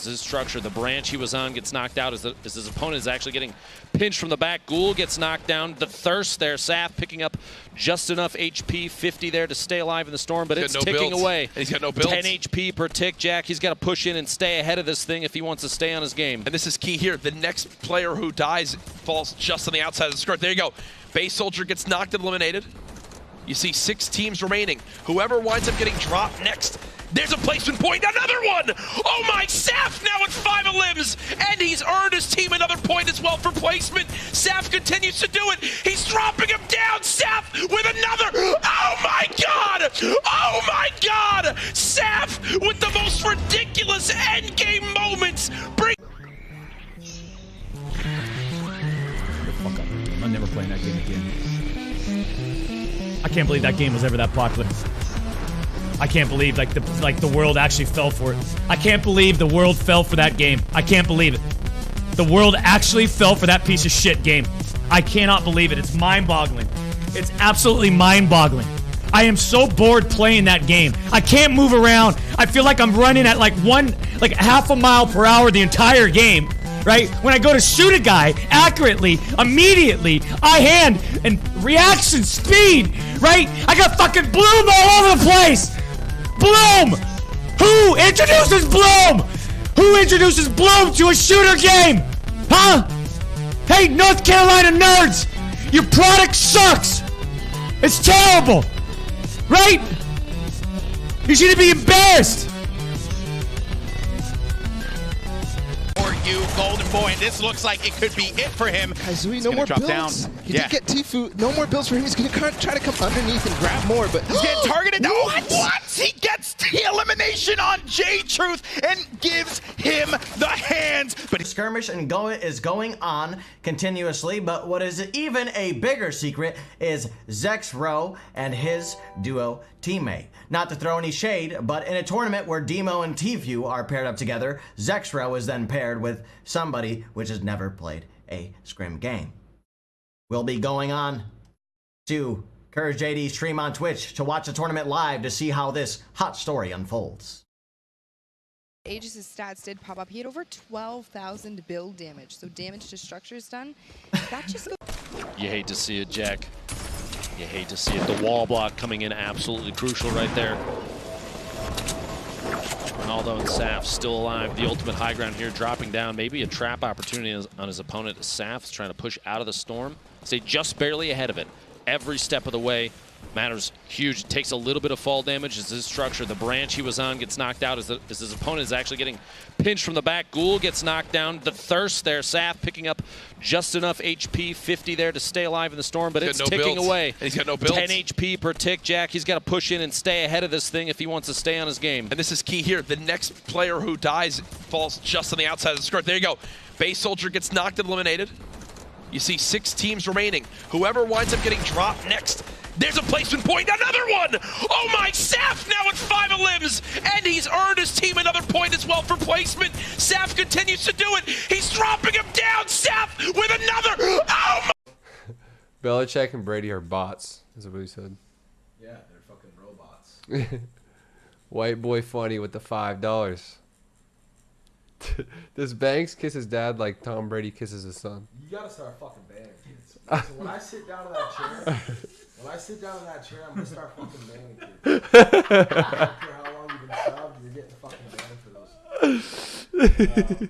his structure. The branch he was on gets knocked out as his opponent is actually getting pinched from the back. Ghoul gets knocked down. The thirst there. Saf picking up just enough HP, 50 there to stay alive in the storm, but it's ticking away. And he's got no builds. 10 HP per tick, Jack. He's got to push in and stay ahead of this thing if he wants to stay on his game. And this is key here. The next player who dies falls just on the outside of the skirt. There you go. Base Soldier gets knocked and eliminated. You see 6 teams remaining. Whoever winds up getting dropped next, there's a placement point. Another one! Oh my, Saf now with 5 limbs, and he's earned his team another point as well for placement. Saf continues to do it. He's dropping him down. Saf with another. Oh my God! Oh my God! Saf with the most ridiculous endgame moments. Fuck up. I'm never playing that game again. I can't believe that game was ever that popular. I can't believe the world actually fell for it. I can't believe the world fell for that game. I can't believe it. The world actually fell for that piece of shit game. I cannot believe it. It's mind-boggling. It's absolutely mind-boggling. I am so bored playing that game. I can't move around. I feel like I'm running at like half a mile per hour the entire game. Right? When I go to shoot a guy accurately, immediately, eye hand, and reaction speed, right? I got fucking Bloom all over the place! Bloom! Who introduces Bloom? Who introduces Bloom to a shooter game? Huh? Hey, North Carolina nerds! Your product sucks! It's terrible! Right? You should be embarrassed! You, Golden Boy, and this looks like it could be it for him. Kaizui, no more builds. He did get Tfue. No more builds for him. He's going to try to come underneath and grab more, but he's getting targeted. What? He gets the elimination on J-Truth and gives him the hands. But the skirmish is going on continuously, but what is even a bigger secret is Zexro and his duo teammate. Not to throw any shade, but in a tournament where Demo and Tfue are paired up together, Zexro is then paired with somebody which has never played a scrim game. We'll be going on to Courage JD's stream on Twitch to watch the tournament live to see how this hot story unfolds. Aegis' stats did pop up. He had over 12,000 build damage, so damage to structures done. That just goes. You hate to see it, Jack. You hate to see it. The wall block coming in absolutely crucial right there. Ronaldo and Saf still alive. The ultimate high ground here dropping down. Maybe a trap opportunity on his opponent. Saf's trying to push out of the storm. Stay just barely ahead of it. Every step of the way matters huge. It takes a little bit of fall damage as his structure. The branch he was on gets knocked out as his opponent is actually getting pinched from the back. Ghoul gets knocked down. The thirst there. Saf picking up just enough HP, 50 there to stay alive in the storm, but it's ticking away. And he's got no builds. 10 HP per tick, Jack. He's got to push in and stay ahead of this thing if he wants to stay on his game. And this is key here. The next player who dies falls just on the outside of the skirt. There you go. Base Soldier gets knocked and eliminated. You see 6 teams remaining. Whoever winds up getting dropped next, there's a placement point. Another one! Oh my, Saf now with 5 limbs, and he's earned his team another point as well for placement. Saf continues to do it. He's dropping him down. Saf with another. Oh my. Belichick and Brady are bots, is what he said. Yeah, they're fucking robots. White boy funny with the $5. Does Banks kiss his dad like Tom Brady kisses his son? You gotta start fucking banning kids. So when I sit down in that chair, I'm gonna start fucking banning kids. I don't care how long you've been subbed, you're getting fucking banned for those.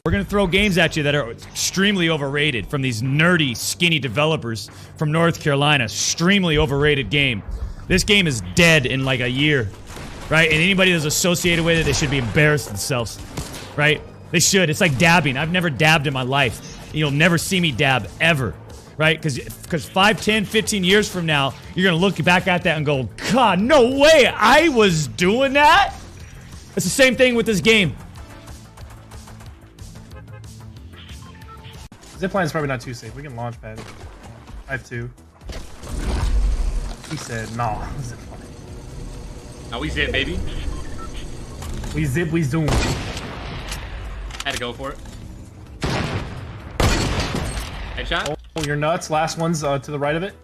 We're going to throw games at you that are extremely overrated from these nerdy, skinny developers from North Carolina. Extremely overrated game. This game is dead in like a year, right? And anybody that's associated with it, they should be embarrassed themselves, right? They should. It's like dabbing. I've never dabbed in my life. You'll never see me dab ever, right? Because 5, 10, 15 years from now, you're going to look back at that and go, God, no way, I was doing that? It's the same thing with this game. Zipline's probably not too safe. We can launch pad it. I have 2. He said, nah, zipline. No, we zip, baby. We zip, we zoom. Had to go for it. Headshot. Oh, you're nuts. Last one's to the right of it.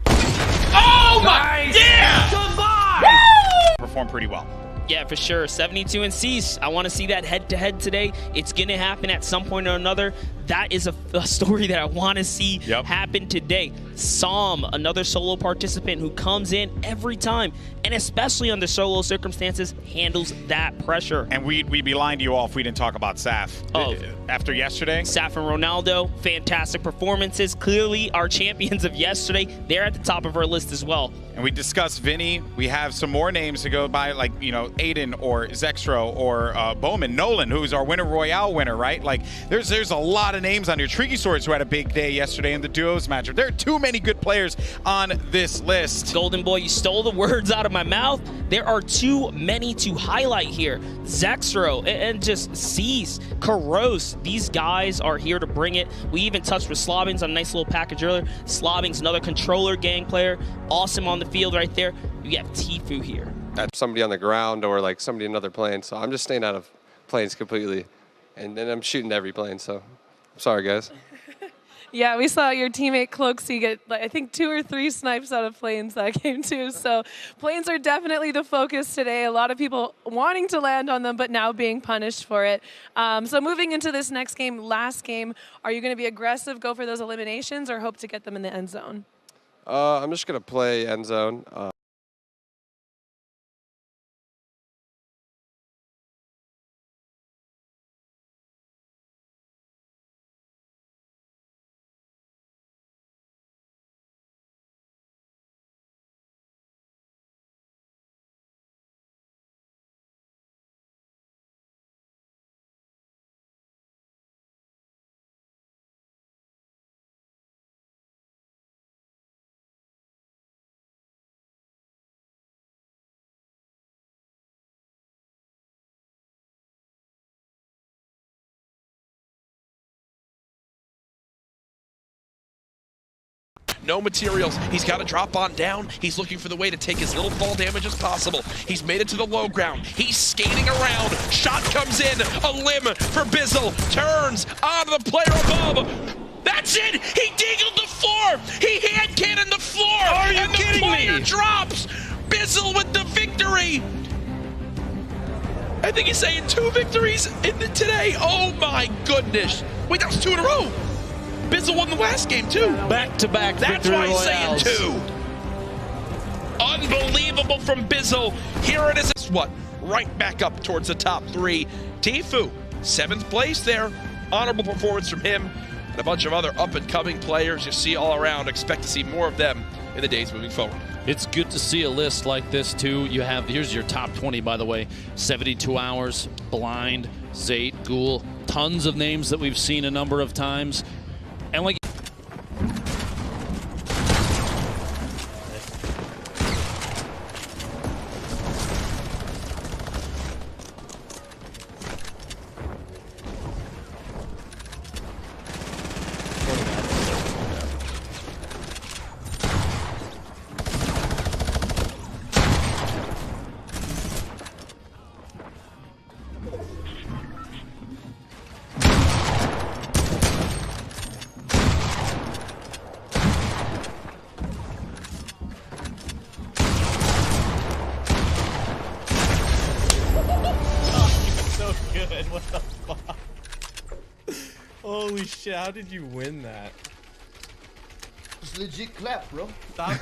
Oh my! Nice. Yeah! Goodbye! Performed pretty well. Yeah, for sure. 72 and Cease. I want to see that head-to-head today. It's going to happen at some point or another. That is a story that I want to see happen today. Psalm, another solo participant who comes in every time, and especially under solo circumstances, handles that pressure. And we'd be lying to you all if we didn't talk about Saf. Oh. After yesterday. Saf and Ronaldo, fantastic performances. Clearly our champions of yesterday. They're at the top of our list as well. And we discussed Vinny. We have some more names to go by, like, you know, Aiden or Zextro or Bowman, Nolan, who's our Winter Royale winner, right? Like, there's a lot of names on here. Tricky Swords, who had a big day yesterday in the duos matchup. There are too many good players on this list. Golden Boy, you stole the words out of my mouth. There are too many to highlight here. Zextro and just Cease, Karos. These guys are here to bring it. We even touched with Slobbings on a nice little package earlier. Slobbings, another controller gang player. Awesome on the field right there. You have Tfue here. At somebody on the ground or like somebody in another plane, so I'm just staying out of planes completely. And then I'm shooting every plane, so I'm sorry, guys. Yeah, we saw your teammate Cloaksy get, I think, 2 or 3 snipes out of planes that game too. So planes are definitely the focus today. A lot of people wanting to land on them, but now being punished for it. So moving into this next game, last game, are you going to be aggressive, go for those eliminations, or hope to get them in the end zone? I'm just going to play end zone. No materials. He's got to drop on down. He's looking for the way to take as little fall damage as possible. He's made it to the low ground. He's skating around. Shot comes in. A limb for Bizzle. Turns onto the player above. That's it! He deagled the floor! He hand cannoned the floor! Are you and kidding the player me? drops! Bizzle with the victory! I think he's saying 2 victories today. Oh my goodness! Wait, that was 2 in a row! Bizzle won the last game too. Back-to-back That's victory why he's royales. saying 2. Unbelievable from Bizzle. Here it is. What? Right back up towards the top 3. Tfue, 7th place there. Honorable performance from him and a bunch of other up-and-coming players you see all around. Expect to see more of them in the days moving forward. It's good to see a list like this, too. You have, here's your top 20, by the way. 72 Hours, Blind, Zate, Ghoul. Tons of names that we've seen a number of times. And like Good. What the fuck? Holy shit, how did you win that? It's legit clap, bro. Stop.